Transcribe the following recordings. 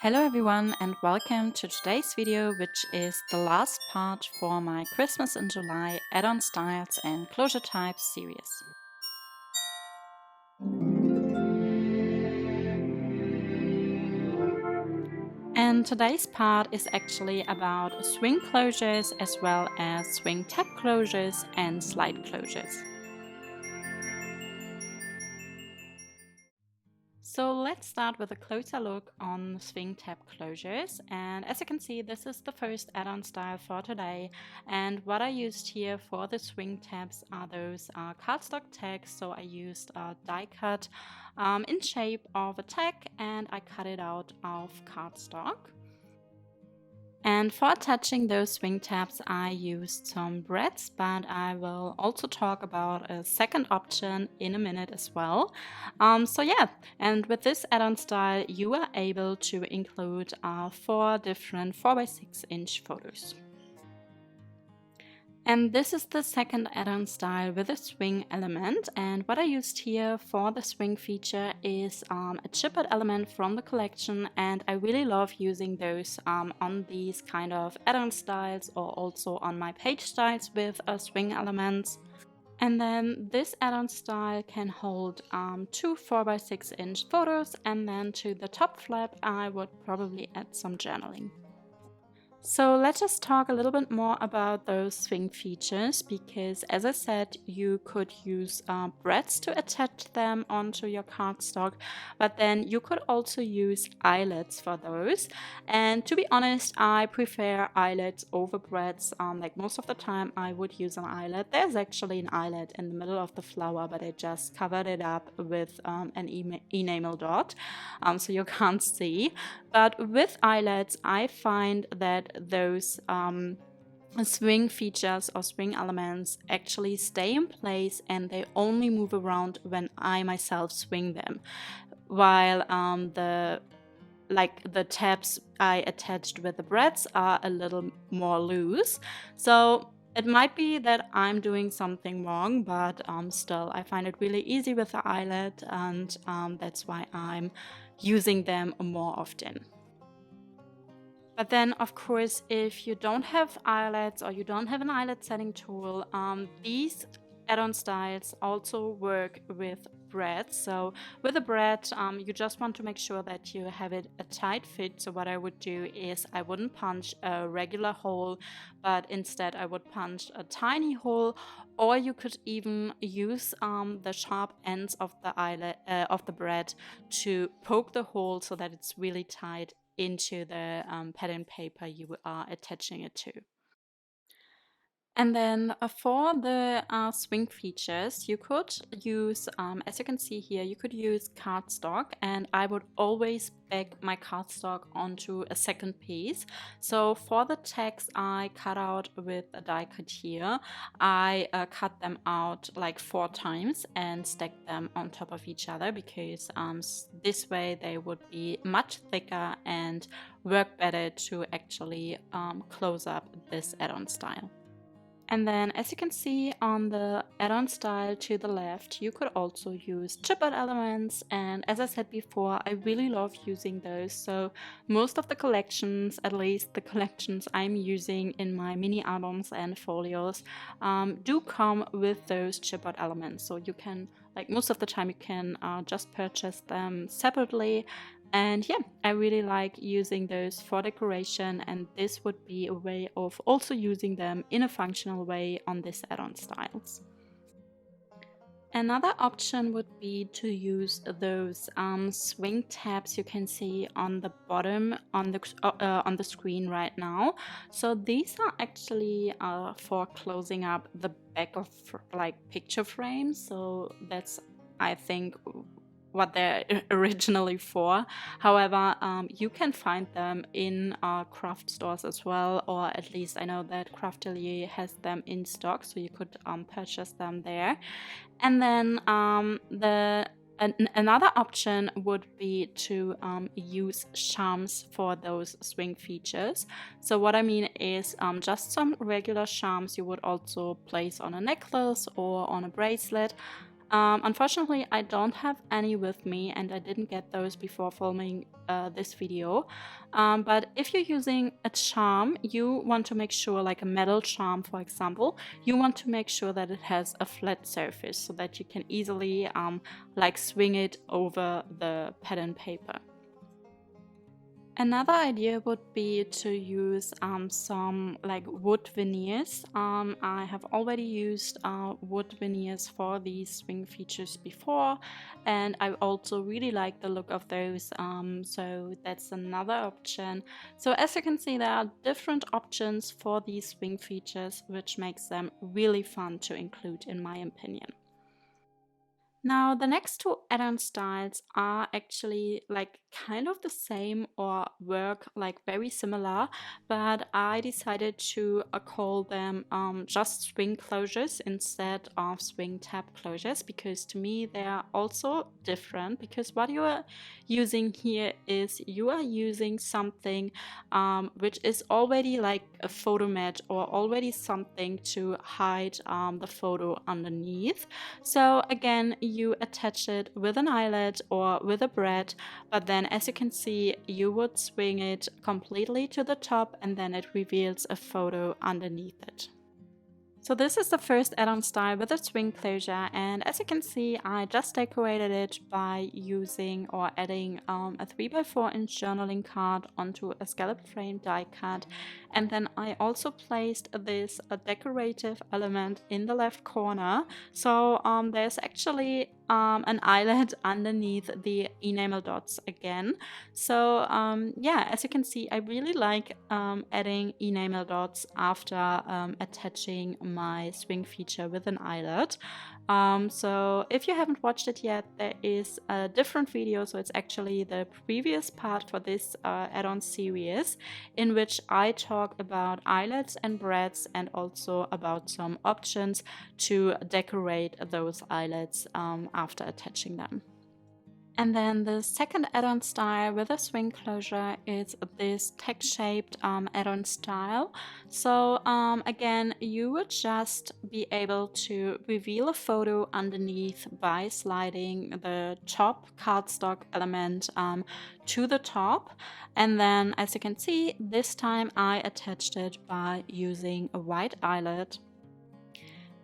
Hello everyone and welcome to today's video, which is the last part for my Christmas in July add-on styles and closure types series. And today's part is actually about swing closures as well as swing tab closures and slide closures. So let's start with a closer look on swing tab closures, and as you can see, this is the first add-on style for today, and what I used here for the swing tabs are those cardstock tags. So I used a die cut in shape of a tag and I cut it out of cardstock. And for attaching those swing tabs, I used some brads, but I will also talk about a second option in a minute as well. So yeah, and with this add-on style, you are able to include 4 different 4x6-inch photos. And this is the second add-on style with a swing element, and what I used here for the swing feature is a chipboard element from the collection, and I really love using those on these kind of add-on styles or also on my page styles with swing elements. And then this add-on style can hold 2 4x6-inch photos, and then to the top flap I would probably add some journaling. So let's just talk a little bit more about those swing features, because as I said, you could use brads to attach them onto your cardstock, but then you could also use eyelets for those. And to be honest, I prefer eyelets over brads. Like most of the time I would use an eyelet. There's actually an eyelet in the middle of the flower, but I just covered it up with an enamel dot, so you can't see. But with eyelets, I find that those swing features or swing elements actually stay in place and they only move around when I myself swing them, while the tabs I attached with the brads are a little more loose. So it might be that I'm doing something wrong, but still I find it really easy with the eyelet, and that's why I'm using them more often. But then, of course, if you don't have eyelets or you don't have an eyelet setting tool, these add-on styles also work with brads. So with a brad, you just want to make sure that you have it a tight fit. So what I would do is I wouldn't punch a regular hole, but instead I would punch a tiny hole, or you could even use the sharp ends of the eyelet of the brad to poke the hole so that it's really tight into the pattern paper you are attaching it to. And then for the swing features, you could use, as you can see here, you could use cardstock, and I would always back my cardstock onto a second piece. So for the tags I cut out with a die cut here, I cut them out like 4 times and stacked them on top of each other, because this way they would be much thicker and work better to actually close up this add-on style. And then, as you can see on the add-on style to the left, you could also use chipboard elements, and as I said before, I really love using those. So most of the collections, at least the collections I'm using in my mini albums and folios, do come with those chipboard elements. So you can, like most of the time, you can just purchase them separately. And yeah, I really like using those for decoration, and this would be a way of also using them in a functional way on this add-on styles. Another option would be to use those swing tabs you can see on the bottom on the screen right now. So these are actually for closing up the back of like picture frames. So that's, I think, what they're originally for. However, you can find them in craft stores as well, or at least I know that Craftelier has them in stock, so you could purchase them there. And then another option would be to use charms for those swing features. So what I mean is just some regular charms you would also place on a necklace or on a bracelet. Unfortunately, I don't have any with me and I didn't get those before filming this video. But if you're using a charm, you want to make sure, like a metal charm for example, you want to make sure that it has a flat surface so that you can easily like swing it over the pattern paper. Another idea would be to use some like wood veneers. I have already used wood veneers for these swing features before, and I also really like the look of those, so that's another option. So as you can see, there are different options for these swing features, which makes them really fun to include in my opinion. Now, the next two add-on styles are actually like kind of the same or work like very similar, but I decided to call them just swing closures instead of swing tab closures, because to me they are also different, because what you are using here is you are using something which is already like a photo mat or already something to hide the photo underneath. So again, you attach it with an eyelet or with a brad, but then as you can see, you would swing it completely to the top and then it reveals a photo underneath it. So this is the first add-on style with a swing closure, and as you can see, I just decorated it by using or adding a 3x4-inch journaling card onto a scallop frame die cut, and then I also placed this decorative element in the left corner. So there's actually an eyelet underneath the enamel dots again. So yeah, as you can see, I really like adding enamel dots after attaching my swing feature with an eyelet. So if you haven't watched it yet, there is a different video, so it's actually the previous part for this add-on series, in which I talk about eyelets and brads and also about some options to decorate those eyelets after attaching them. And then the second add-on style with a swing closure is this tag-shaped add-on style. So again, you would just be able to reveal a photo underneath by sliding the top cardstock element to the top. And then as you can see, this time I attached it by using a white eyelet.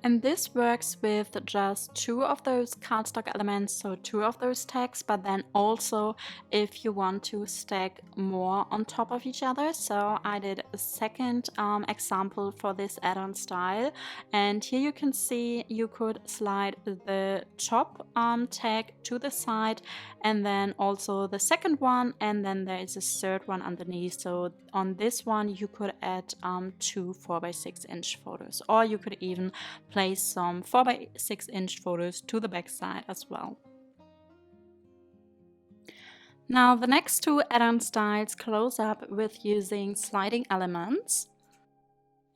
And this works with just two of those cardstock elements, so two of those tags, but then also if you want to stack more on top of each other. So I did a second example for this add-on style, and here you can see you could slide the top tag to the side and then also the second one, and then there is a third one underneath. So on this one you could add two 4x6-inch photos, or you could even place some 4x6-inch photos to the back side as well. Now the next two add-on styles close up with using sliding elements.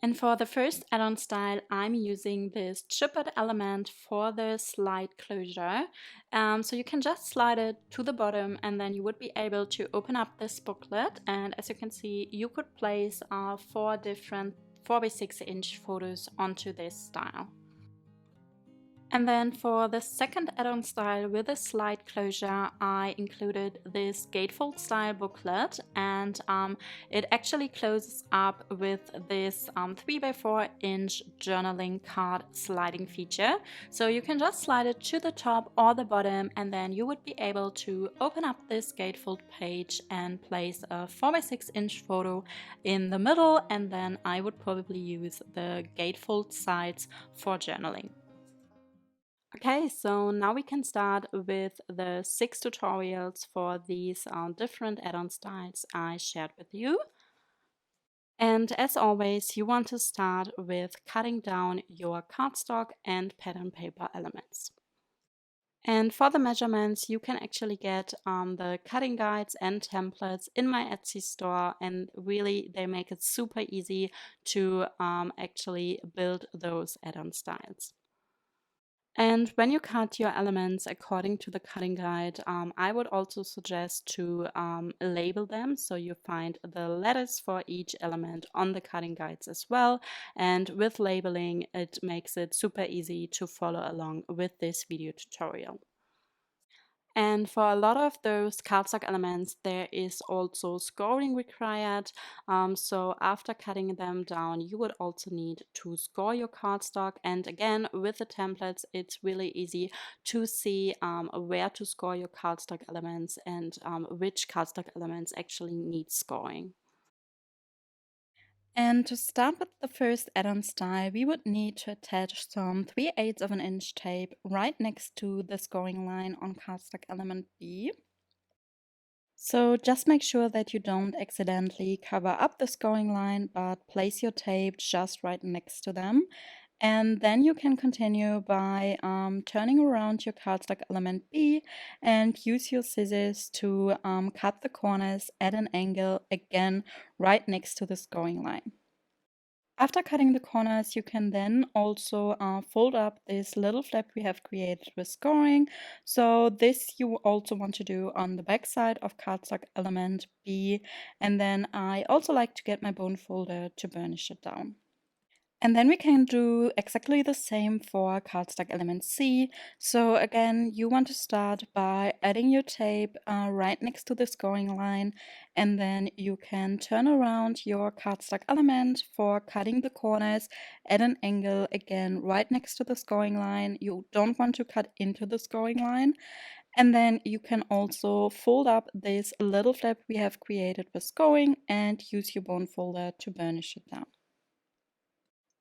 And for the first add-on style, I'm using this chippered element for the slide closure. So you can just slide it to the bottom and then you would be able to open up this booklet. And as you can see, you could place 4 different 4x6-inch photos onto this style. And then for the second add-on style with a slide closure, I included this gatefold style booklet, and it actually closes up with this 3x4-inch journaling card sliding feature. So you can just slide it to the top or the bottom, and then you would be able to open up this gatefold page and place a 4x6-inch photo in the middle, and then I would probably use the gatefold sides for journaling. Okay, so now we can start with the 6 tutorials for these different add-on styles I shared with you. And as always, you want to start with cutting down your cardstock and pattern paper elements. And for the measurements, you can actually get the cutting guides and templates in my Etsy store, and really they make it super easy to actually build those add-on styles. And when you cut your elements according to the cutting guide, I would also suggest to label them so you find the letters for each element on the cutting guides as well. And with labeling, it makes it super easy to follow along with this video tutorial. And for a lot of those cardstock elements, there is also scoring required. So after cutting them down, you would also need to score your cardstock. And again, with the templates, it's really easy to see where to score your cardstock elements and which cardstock elements actually need scoring. And to start with the first add-on style, we would need to attach some 3/8 of an inch tape right next to the scoring line on cardstock element B. So just make sure that you don't accidentally cover up the scoring line, but place your tape just right next to them. And then you can continue by turning around your cardstock element B and use your scissors to cut the corners at an angle again right next to the scoring line. After cutting the corners, you can then also fold up this little flap we have created with scoring. So this you also want to do on the back side of cardstock element B. And then I also like to get my bone folder to burnish it down. And then we can do exactly the same for cardstock element C. So again, you want to start by adding your tape right next to the scoring line, and then you can turn around your cardstock element for cutting the corners at an angle again right next to the scoring line. You don't want to cut into the scoring line. And then you can also fold up this little flap we have created with scoring and use your bone folder to burnish it down.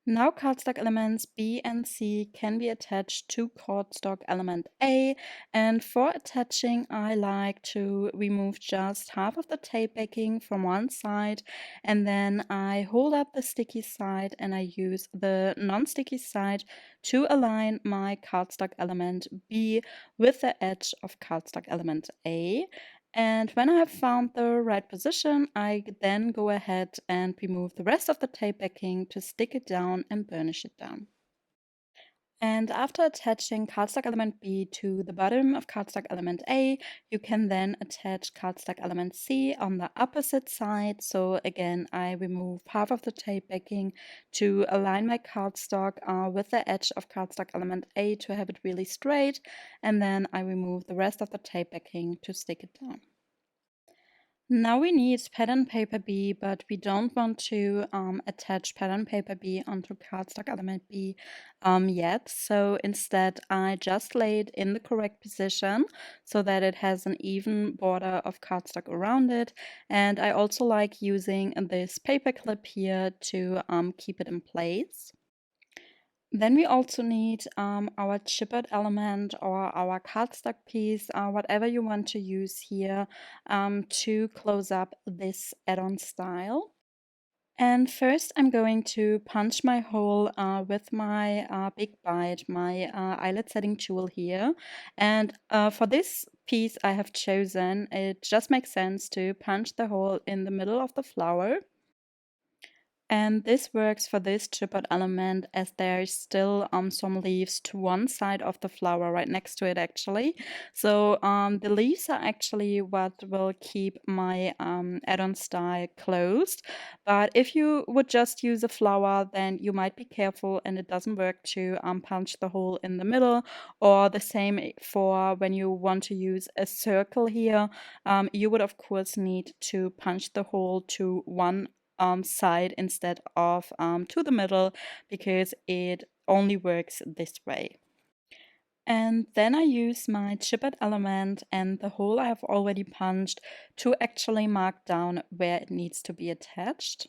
Now cardstock elements B and C can be attached to cardstock element A, and for attaching I like to remove just half of the tape backing from one side, and then I hold up the sticky side and I use the non-sticky side to align my cardstock element B with the edge of cardstock element A. And when I have found the right position, I then go ahead and remove the rest of the tape backing to stick it down and burnish it down. And after attaching cardstock element B to the bottom of cardstock element A, you can then attach cardstock element C on the opposite side. So again, I remove half of the tape backing to align my cardstock with the edge of cardstock element A to have it really straight. And then I remove the rest of the tape backing to stick it down. Now we need pattern paper B, but we don't want to attach pattern paper B onto cardstock element B yet. So instead, I just lay it in the correct position so that it has an even border of cardstock around it. And I also like using this paper clip here to keep it in place. Then we also need our chipboard element or our cardstock piece, whatever you want to use here, to close up this add-on style. And first I'm going to punch my hole with my Big Bite, my eyelet setting tool here. And for this piece I have chosen, it just makes sense to punch the hole in the middle of the flower. And this works for this chipboard element as there's still some leaves to one side of the flower right next to it actually. So the leaves are actually what will keep my add-on style closed. But if you would just use a flower, then you might be careful and it doesn't work to punch the hole in the middle. Or the same for when you want to use a circle here. You would of course need to punch the hole to one side instead of to the middle because it only works this way. And then I use my chipboard element and the hole I have already punched to actually mark down where it needs to be attached.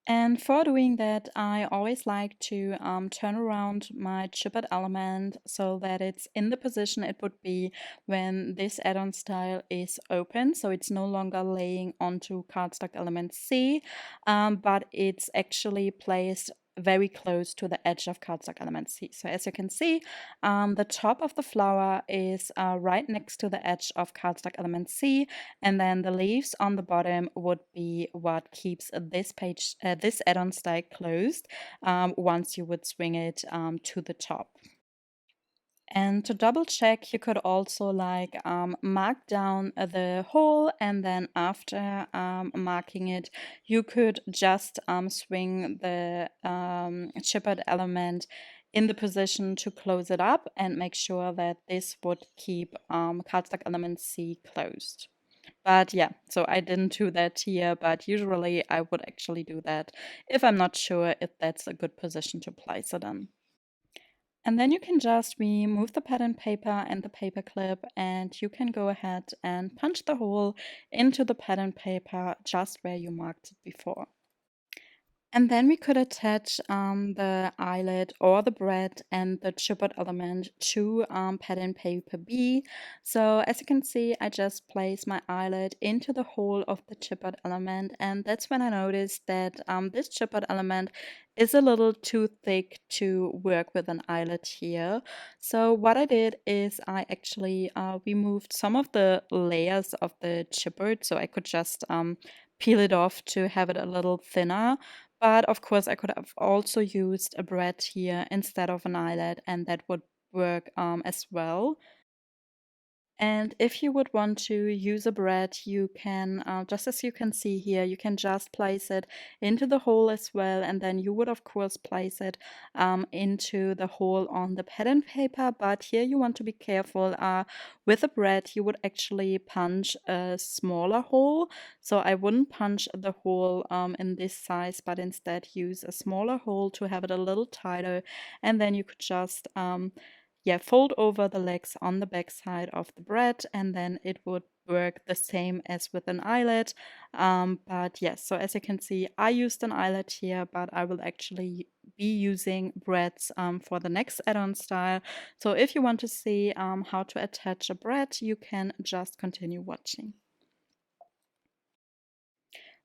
And for doing that, I always like to turn around my chipboard element so that it's in the position it would be when this add-on style is open. So it's no longer laying onto cardstock element C, but it's actually placed very close to the edge of cardstock element C. So as you can see, the top of the flower is right next to the edge of cardstock element C, and then the leaves on the bottom would be what keeps this page, this add-on style closed once you would swing it to the top. And to double check, you could also like mark down the hole, and then after marking it, you could just swing the chippered element in the position to close it up and make sure that this would keep cardstock element C closed. But yeah, so I didn't do that here, but usually I would actually do that if I'm not sure if that's a good position to place it in. And then you can just remove the pattern paper and the paper clip, and you can go ahead and punch the hole into the pattern paper just where you marked it before. And then we could attach the eyelet or the brad and the chipboard element to pattern paper B. So as you can see, I just place my eyelet into the hole of the chipboard element, and that's when I noticed that this chipboard element is a little too thick to work with an eyelet here. So what I did is I actually removed some of the layers of the chipboard, so I could just peel it off to have it a little thinner. But of course, I could have also used a brad here instead of an eyelet, and that would work as well. And if you would want to use a brad, you can, just as you can see here, you can just place it into the hole as well. And then you would, of course, place it into the hole on the pattern paper. But here you want to be careful. With a brad, you would actually punch a smaller hole. So I wouldn't punch the hole in this size, but instead use a smaller hole to have it a little tighter. And then you could just yeah, fold over the legs on the back side of the brad, and then it would work the same as with an eyelet. But yes, so as you can see, I used an eyelet here, but I will actually be using brads for the next add-on style. So if you want to see how to attach a brad, you can just continue watching.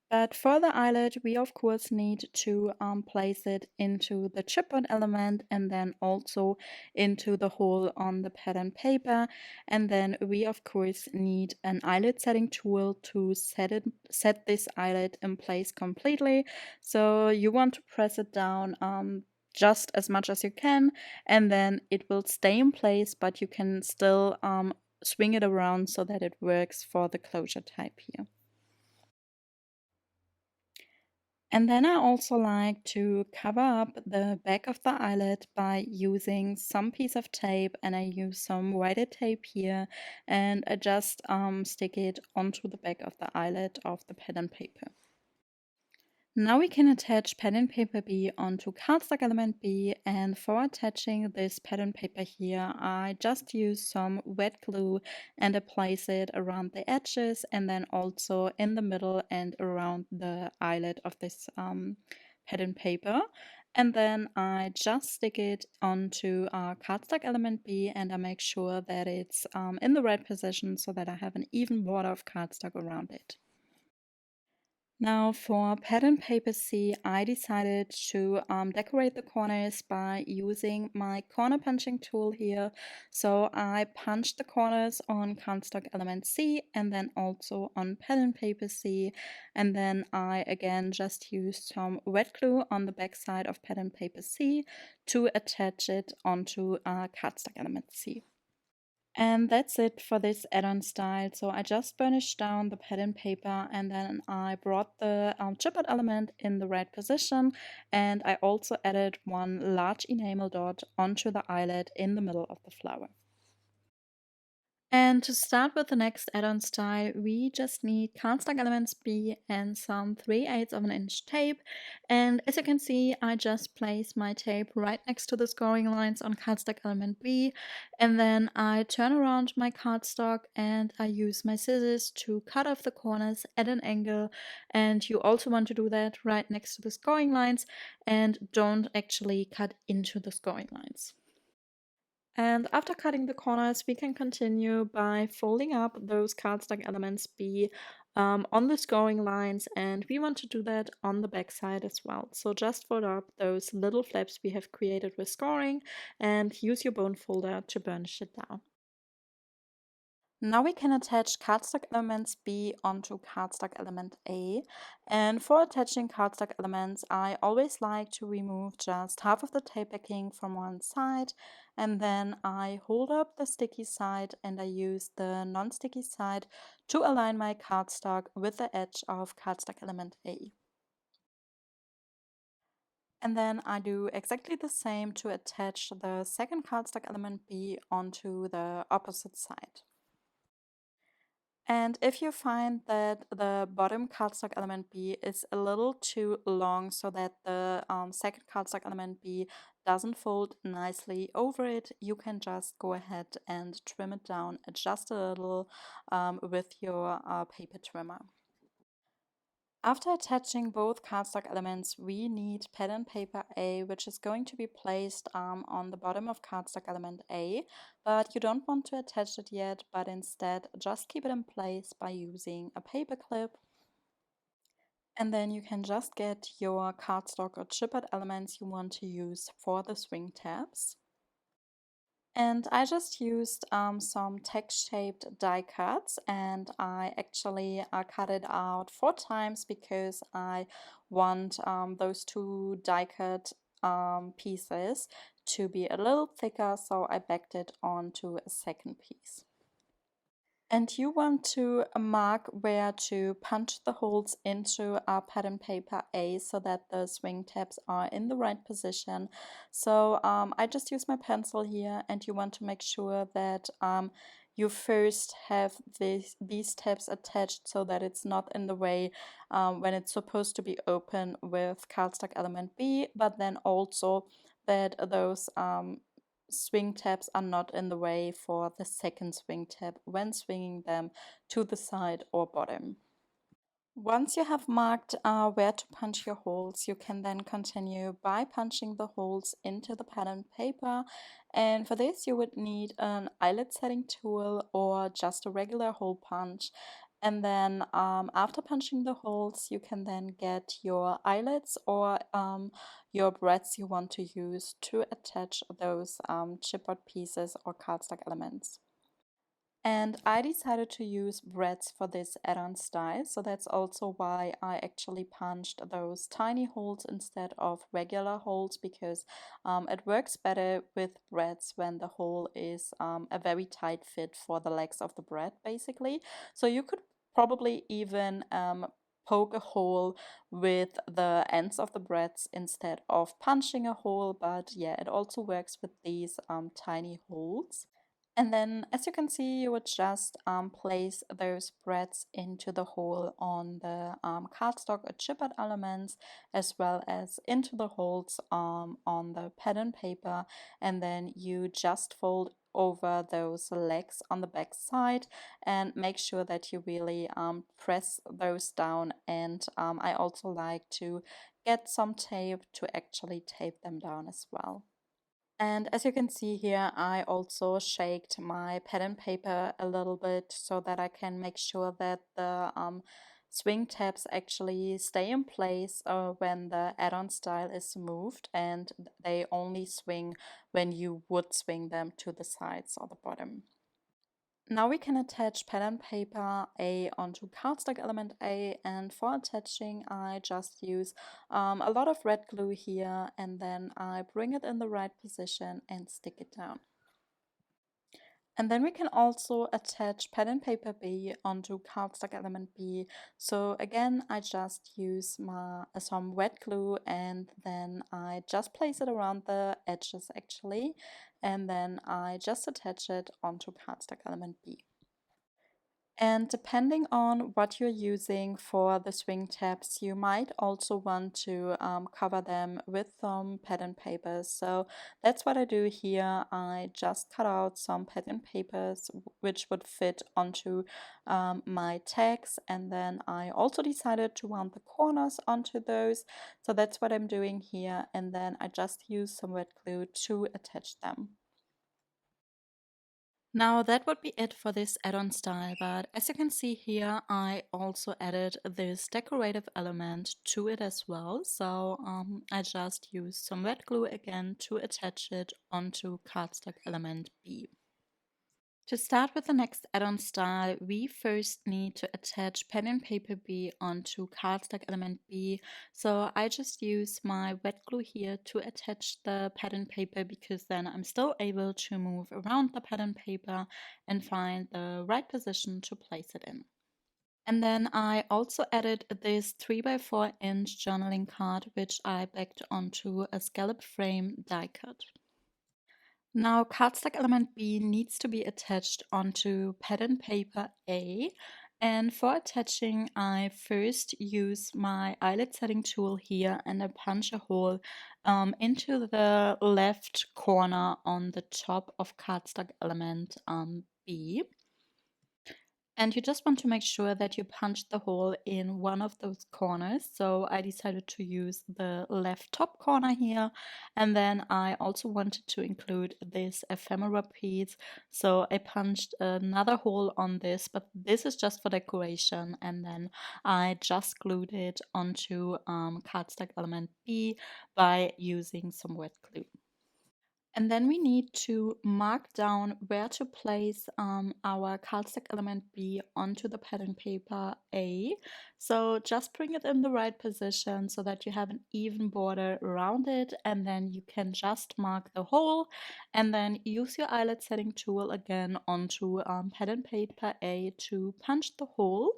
But for the eyelet, we of course need to place it into the chipboard element and then also into the hole on the pattern paper. And then we of course need an eyelet setting tool to set this eyelet in place completely. So you want to press it down just as much as you can, and then it will stay in place, but you can still swing it around so that it works for the closure type here. And then I also like to cover up the back of the eyelet by using some piece of tape, and I use some weighted tape here, and I just stick it onto the back of the eyelet of the pattern paper. Now we can attach pattern paper B onto cardstock element B, and for attaching this pattern paper here, I just use some wet glue and I place it around the edges and then also in the middle and around the eyelet of this pattern paper. And then I just stick it onto cardstock element B, and I make sure that it's in the right position so that I have an even border of cardstock around it. Now for pattern paper C, I decided to decorate the corners by using my corner punching tool here. So I punched the corners on cardstock element C and then also on pattern paper C. And then I again just used some wet glue on the back side of pattern paper C to attach it onto cardstock element C. And that's it for this add-on style. So I just burnished down the pattern paper, and then I brought the chipboard element in the right position, and I also added one large enamel dot onto the eyelet in the middle of the flower. And to start with the next add-on style, we just need cardstock elements B and some 3/8 of an inch tape. And as you can see, I just place my tape right next to the scoring lines on cardstock element B. And then I turn around my cardstock and I use my scissors to cut off the corners at an angle. And you also want to do that right next to the scoring lines and don't actually cut into the scoring lines. And after cutting the corners, we can continue by folding up those cardstock elements B on the scoring lines, and we want to do that on the back side as well. So just fold up those little flaps we have created with scoring and use your bone folder to burnish it down. Now we can attach cardstock elements B onto cardstock element A. And for attaching cardstock elements, I always like to remove just half of the tape backing from one side, and then I hold up the sticky side and I use the non-sticky side to align my cardstock with the edge of cardstock element A. And then I do exactly the same to attach the second cardstock element B onto the opposite side. And if you find that the bottom cardstock element B is a little too long so that the second cardstock element B doesn't fold nicely over it, you can just go ahead and trim it down just a little with your paper trimmer. After attaching both cardstock elements, we need pattern paper A, which is going to be placed on the bottom of cardstock element A, but you don't want to attach it yet, but instead just keep it in place by using a paper clip. And then you can just get your cardstock or chipboard elements you want to use for the swing tabs. And I just used some text-shaped die cuts, and I actually cut it out 4 times because I want those two die cut pieces to be a little thicker, so I backed it onto a second piece. And you want to mark where to punch the holes into our pattern paper A so that the swing tabs are in the right position. So I just use my pencil here, and you want to make sure that you first have these tabs attached so that it's not in the way when it's supposed to be open with cardstock element B, but then also that those swing tabs are not in the way for the second swing tab when swinging them to the side or bottom. Once you have marked where to punch your holes, you can then continue by punching the holes into the pattern paper. And for this, you would need an eyelet setting tool or just a regular hole punch. And then after punching the holes, you can then get your eyelets or your brads you want to use to attach those chipboard pieces or cardstock elements. And I decided to use brads for this add-on style, so that's also why I actually punched those tiny holes instead of regular holes, because it works better with brads when the hole is a very tight fit for the legs of the brad, basically. So you could probably even poke a hole with the ends of the brads instead of punching a hole, but yeah, it also works with these tiny holes. And then, as you can see, you would just place those brads into the hole on the cardstock or chipboard elements, as well as into the holes on the pattern paper. And then you just fold over those legs on the back side and make sure that you really press those down. And I also like to get some tape to actually tape them down as well. And as you can see here, I also shaked my pattern paper a little bit so that I can make sure that the swing tabs actually stay in place when the add-on style is moved, and they only swing when you would swing them to the sides or the bottom. Now we can attach pattern paper A onto cardstock element A, and for attaching I just use a lot of red glue here, and then I bring it in the right position and stick it down. And then we can also attach pattern paper B onto cardstock element B. So again, I just use some wet glue, and then I just place it around the edges actually, and then I just attach it onto cardstock element B. And depending on what you're using for the swing tabs, you might also want to cover them with some pattern papers. So that's what I do here. I just cut out some pattern papers which would fit onto my tags, and then I also decided to round the corners onto those. So that's what I'm doing here, and then I just use some wet glue to attach them. Now that would be it for this add-on style, but as you can see here, I also added this decorative element to it as well. So I just used some wet glue again to attach it onto cardstock element B. To start with the next add-on style, we first need to attach pen and paper B onto cardstock element B. So I just use my wet glue here to attach the pad and paper because then I'm still able to move around the pad and paper and find the right position to place it in. And then I also added this 3x4-inch journaling card, which I backed onto a scallop frame die cut. Now, cardstock element B needs to be attached onto pad and paper A. And for attaching, I first use my eyelet setting tool here and I punch a hole into the left corner on the top of cardstock element B. And you just want to make sure that you punch the hole in one of those corners. So I decided to use the left top corner here. And then I also wanted to include this ephemera piece. So I punched another hole on this, but this is just for decoration. And then I just glued it onto cardstock element B by using some wet glue. And then we need to mark down where to place our cardstock element B onto the pattern paper A. So just bring it in the right position so that you have an even border around it, and then you can just mark the hole and then use your eyelet setting tool again onto pattern paper A to punch the hole.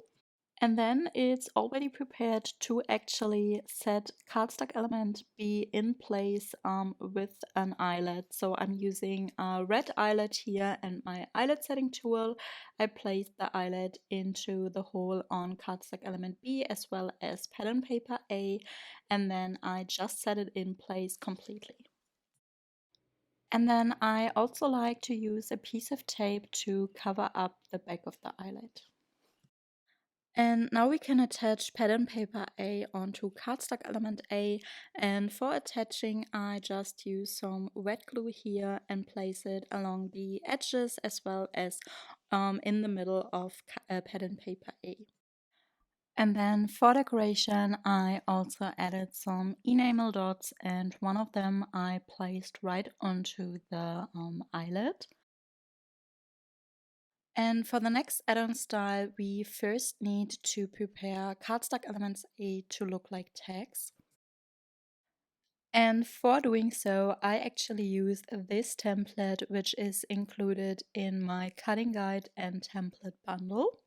And then it's already prepared to actually set cardstock element B in place with an eyelet. So I'm using a red eyelet here and my eyelet setting tool. I placed the eyelet into the hole on cardstock element B as well as pattern paper A, and then I just set it in place completely. And then I also like to use a piece of tape to cover up the back of the eyelet. And now we can attach pattern paper A onto cardstock element A, and for attaching I just use some wet glue here and place it along the edges as well as in the middle of pattern paper A. And then for decoration I also added some enamel dots, and one of them I placed right onto the eyelet. And for the next add-on style, we first need to prepare cardstock elements A to look like tags. And for doing so, I actually used this template, which is included in my cutting guide and template bundle.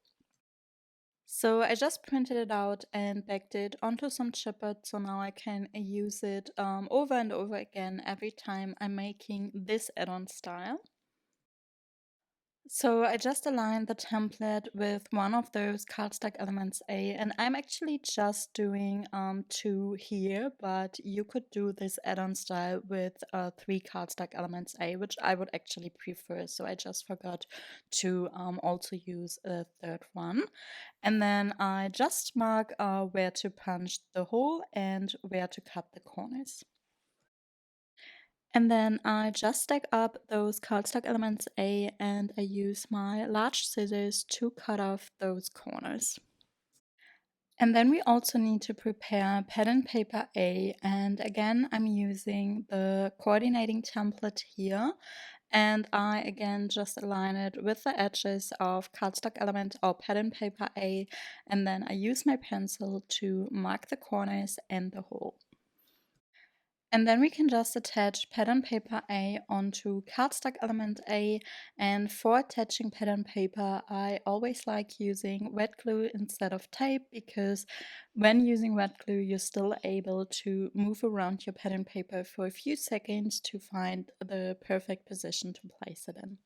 So I just printed it out and backed it onto some chipboard, so now I can use it over and over again every time I'm making this add-on style. So I just aligned the template with one of those cardstock elements A, and I'm actually just doing 2 here, but you could do this add-on style with 3 cardstock elements A, which I would actually prefer. So I just forgot to also use a third one. And then I just mark where to punch the hole and where to cut the corners. And then I just stack up those cardstock elements A and I use my large scissors to cut off those corners. And then we also need to prepare pattern paper A, and again I'm using the coordinating template here, and I again just align it with the edges of cardstock element or pattern paper A, and then I use my pencil to mark the corners and the hole. And then we can just attach pattern paper A onto cardstock element A. And for attaching pattern paper, I always like using wet glue instead of tape, because when using wet glue, you're still able to move around your pattern paper for a few seconds to find the perfect position to place it in.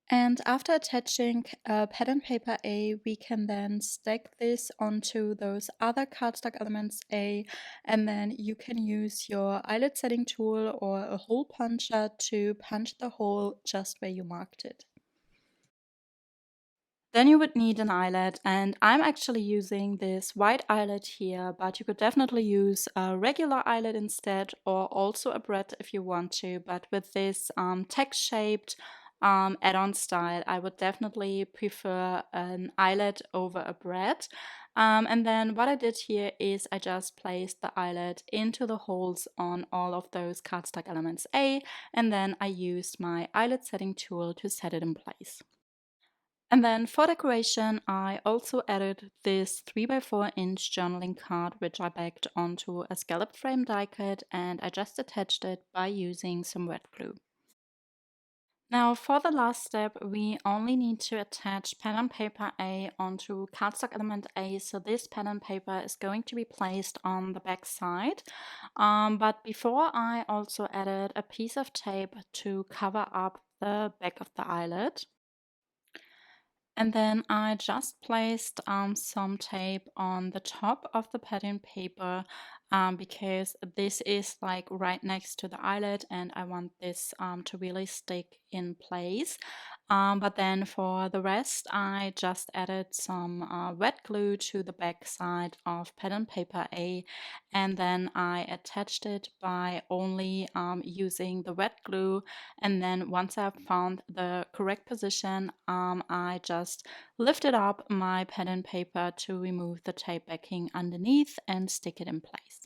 And after attaching pattern paper A, we can then stack this onto those other cardstock elements A, and then you can use your eyelet setting tool or a hole puncher to punch the hole just where you marked it. Then you would need an eyelet, and I'm actually using this white eyelet here, but you could definitely use a regular eyelet instead, or also a brad if you want to. But with this text-shaped add-on style, I would definitely prefer an eyelet over a brad. And then what I did here is I just placed the eyelet into the holes on all of those cardstock elements A, and then I used my eyelet setting tool to set it in place. And then for decoration, I also added this 3x4-inch journaling card, which I backed onto a scallop frame die cut, and I just attached it by using some wet glue. Now for the last step, we only need to attach pattern paper A onto cardstock element A. So this pattern paper is going to be placed on the back side. But before, I also added a piece of tape to cover up the back of the eyelet. And then I just placed some tape on the top of the pattern paper because this is like right next to the eyelet, and I want this to really stick in place. But then for the rest, I just added some wet glue to the back side of pattern paper A, and then I attached it by only using the wet glue. And then once I've found the correct position, I just lifted up my pattern paper to remove the tape backing underneath and stick it in place.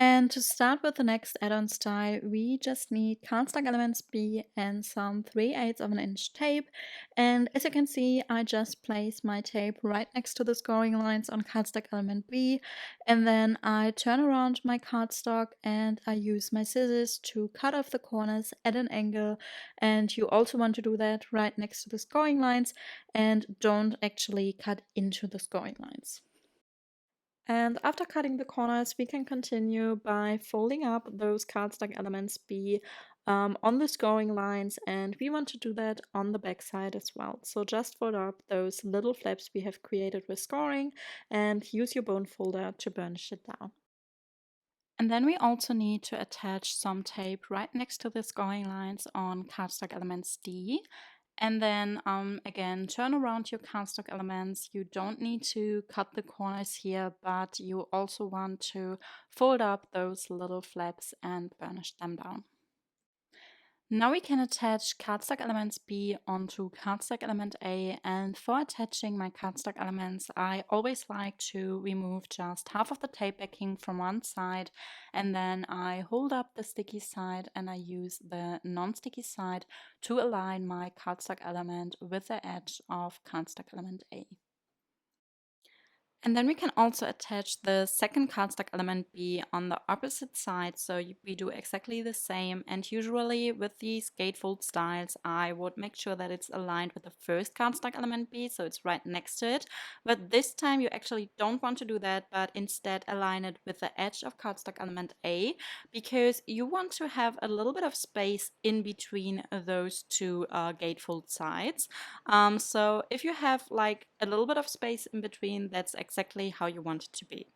And to start with the next add-on style, we just need cardstock elements B and some 3/8 of an inch tape. And as you can see, I just place my tape right next to the scoring lines on cardstock element B. And then I turn around my cardstock and I use my scissors to cut off the corners at an angle. And you also want to do that right next to the scoring lines, and don't actually cut into the scoring lines. And after cutting the corners, we can continue by folding up those cardstock elements B on the scoring lines, and we want to do that on the back side as well. So just fold up those little flaps we have created with scoring and use your bone folder to burnish it down. And then we also need to attach some tape right next to the scoring lines on cardstock elements D. And then again, turn around your cardstock elements. You don't need to cut the corners here, but you also want to fold up those little flaps and burnish them down. Now we can attach cardstock elements B onto cardstock element A, and for attaching my cardstock elements, I always like to remove just half of the tape backing from one side, and then I hold up the sticky side and I use the non-sticky side to align my cardstock element with the edge of cardstock element A. And then we can also attach the second cardstock element B on the opposite side, so we do exactly the same. And usually with these gatefold styles, I would make sure that it's aligned with the first cardstock element B, so it's right next to it. But this time you actually don't want to do that, but instead align it with the edge of cardstock element A, because you want to have a little bit of space in between those two gatefold sides. So if you have like a little bit of space in between, that's exactly how you want it to be.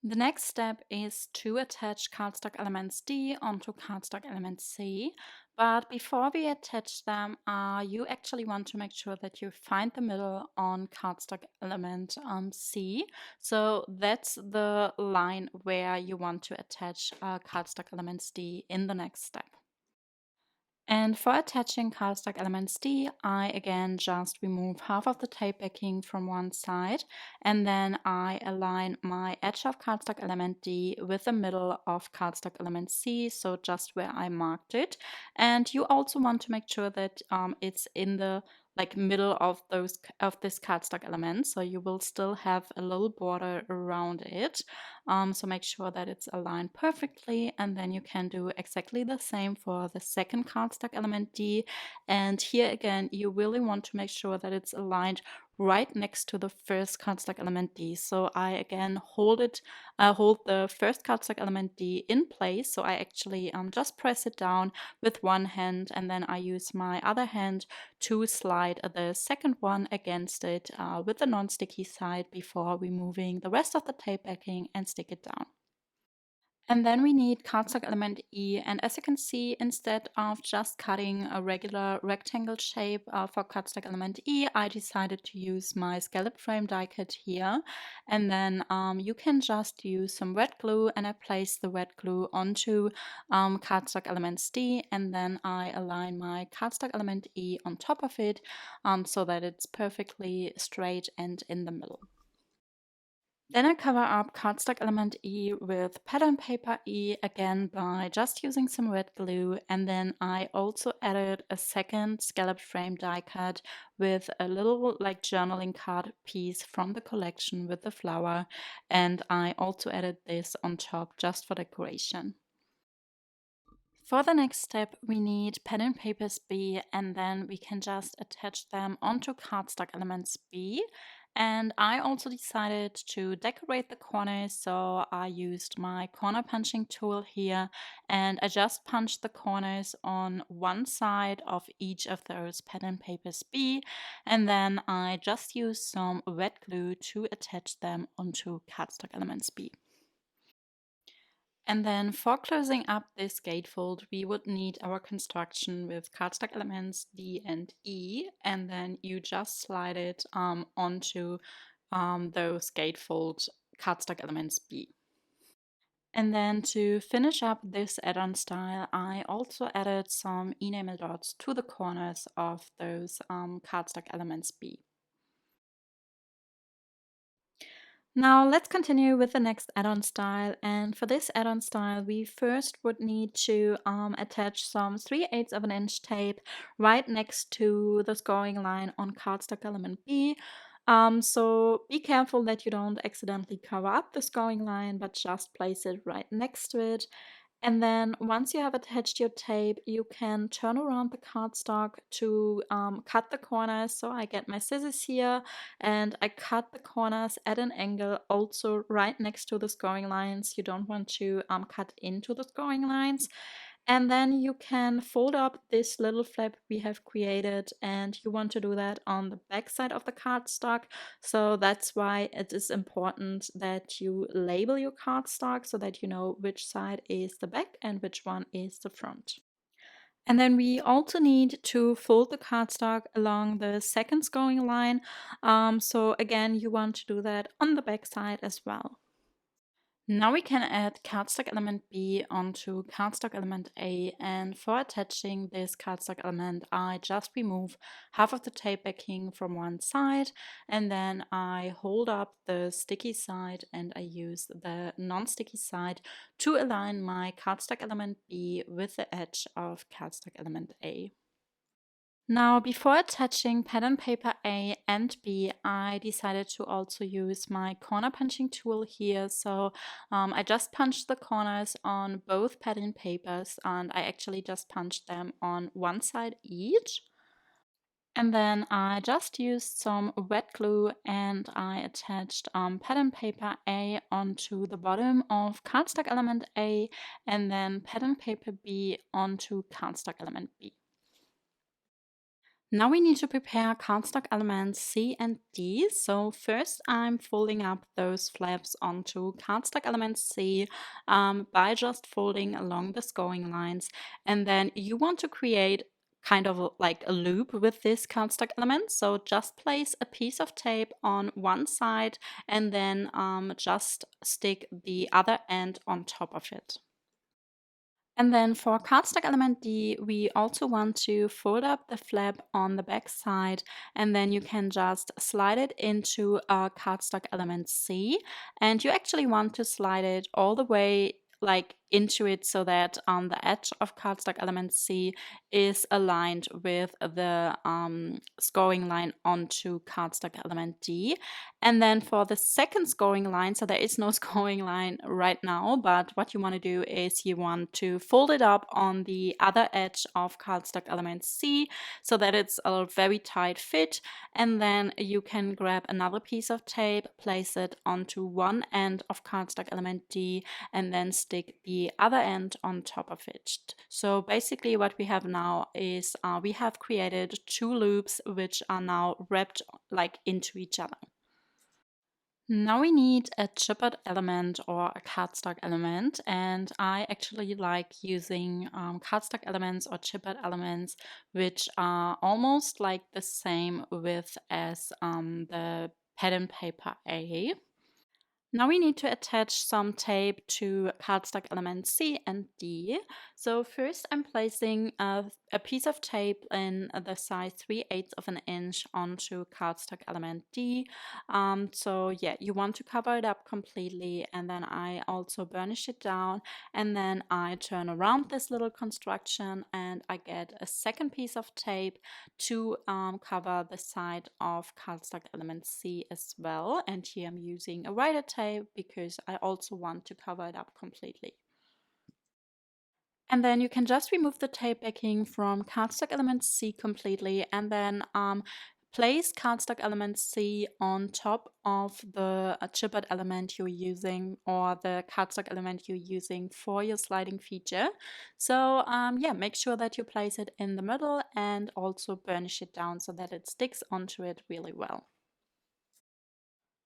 The next step is to attach cardstock elements D onto cardstock element C. But before we attach them, you actually want to make sure that you find the middle on cardstock element C. So that's the line where you want to attach cardstock elements D in the next step. And for attaching cardstock elements D, I again just remove half of the tape backing from one side, and then I align my edge of cardstock element D with the middle of cardstock element C, so just where I marked it. And you also want to make sure that it's in the middle of this cardstock element, so you will still have a little border around it. So make sure that it's aligned perfectly, and then you can do exactly the same for the second cardstock element D. And here again, you really want to make sure that it's aligned right next to the first cardstock element D. So I again hold the first cardstock element D in place. So I actually just press it down with one hand, and then I use my other hand to slide the second one against it with the non-sticky side before removing the rest of the tape backing and stick it down. And then we need cardstock element E, and as you can see, instead of just cutting a regular rectangle shape for cardstock element E, I decided to use my scallop frame die cut here. And then you can just use some red glue, and I place the red glue onto cardstock elements D, and then I align my cardstock element E on top of it so that it's perfectly straight and in the middle. Then I cover up cardstock element E with pattern paper E again by just using some red glue, and then I also added a second scallop frame die cut with a little like journaling card piece from the collection with the flower, and I also added this on top just for decoration. For the next step, we need pattern papers B, and then we can just attach them onto cardstock elements B. And I also decided to decorate the corners, so I used my corner punching tool here, and I just punched the corners on one side of each of those pattern papers B, and then I just used some wet glue to attach them onto cardstock elements B. And then for closing up this gatefold, we would need our construction with cardstock elements D and E, and then you just slide it onto those gatefold cardstock elements B. And then to finish up this add-on style, I also added some enamel dots to the corners of those cardstock elements B. Now let's continue with the next add-on style, and for this add-on style we first would need to attach some 3/8 of an inch tape right next to the scoring line on cardstock element B. So be careful that you don't accidentally cover up the scoring line, but just place it right next to it. And then once you have attached your tape, you can turn around the cardstock to cut the corners. So I get my scissors here and I cut the corners at an angle also right next to the scoring lines. You don't want to cut into the scoring lines. And then you can fold up this little flap we have created, and you want to do that on the back side of the cardstock. So that's why it is important that you label your cardstock so that you know which side is the back and which one is the front. And then we also need to fold the cardstock along the second scoring line. So again, you want to do that on the back side as well. Now we can add cardstock element B onto cardstock element A, and for attaching this cardstock element I just remove half of the tape backing from one side, and then I hold up the sticky side and I use the non-sticky side to align my cardstock element B with the edge of cardstock element A. Now, before attaching pattern paper A and B, I decided to also use my corner punching tool here. So I just punched the corners on both pattern papers, and I actually just punched them on one side each. And then I just used some wet glue and I attached pattern paper A onto the bottom of cardstock element A, and then pattern paper B onto cardstock element B. Now we need to prepare cardstock elements C and D. So first I'm folding up those flaps onto cardstock element C by just folding along the scoring lines. And then you want to create kind of like a loop with this cardstock element. So just place a piece of tape on one side and then just stick the other end on top of it. And then for cardstock element D, we also want to fold up the flap on the back side, and then you can just slide it into cardstock element C. And you actually want to slide it all the way like into it so that the edge of cardstock element C is aligned with the scoring line onto cardstock element D. And then for the second scoring line, so there is no scoring line right now, but what you want to do is you want to fold it up on the other edge of cardstock element C so that it's a very tight fit. And then you can grab another piece of tape, place it onto one end of cardstock element D, and then stick the other end on top of it. So basically what we have now is we have created two loops which are now wrapped like into each other. Now we need a chipboard element or a cardstock element, and I actually like using cardstock elements or chipboard elements which are almost like the same width as the pattern paper A. Now we need to attach some tape to cardstock elements C and D. So first I'm placing a piece of tape in the size 3/8 of an inch onto cardstock element D. So yeah, you want to cover it up completely, and then I also burnish it down, and then I turn around this little construction and I get a second piece of tape to cover the side of cardstock element C as well. And here I'm using a wider tape because I also want to cover it up completely. And then you can just remove the tape backing from cardstock element C completely, and then place cardstock element C on top of the chipboard element you're using, or the cardstock element you're using for your sliding feature. So yeah, make sure that you place it in the middle and also burnish it down so that it sticks onto it really well.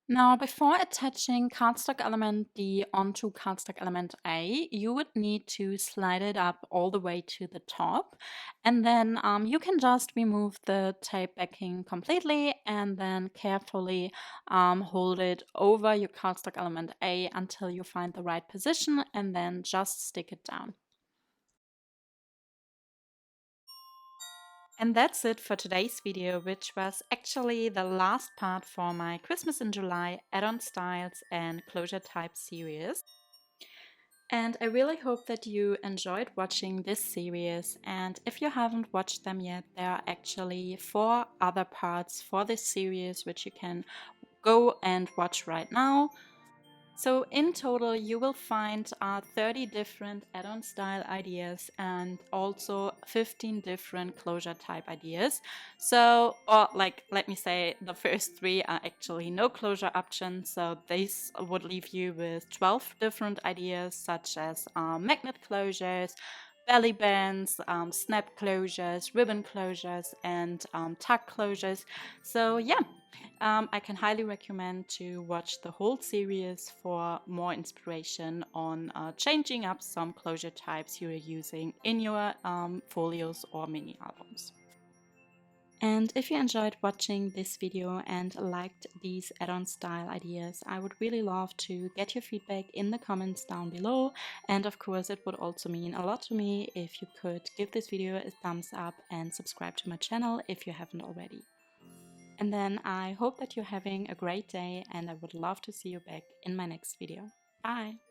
Now, before attaching cardstock element D onto cardstock element A, you would need to slide it up all the way to the top. And then you can just remove the tape backing completely and then carefully hold it over your cardstock element A until you find the right position, and then just stick it down. And that's it for today's video, which was actually the last part for my Christmas in July add-on styles and closure type series. And I really hope that you enjoyed watching this series. And if you haven't watched them yet, there are actually 4 other parts for this series which you can go and watch right now. So in total, you will find 30 different add-on style ideas and also 15 different closure type ideas. So, or like, let me say the first 3 are actually no closure options. So this would leave you with 12 different ideas, such as magnet closures, belly bands, snap closures, ribbon closures, and tag closures. So yeah, I can highly recommend to watch the whole series for more inspiration on changing up some closure types you are using in your folios or mini albums. And if you enjoyed watching this video and liked these add-on style ideas, I would really love to get your feedback in the comments down below. And of course, it would also mean a lot to me if you could give this video a thumbs up and subscribe to my channel if you haven't already. And then I hope that you're having a great day, and I would love to see you back in my next video. Bye!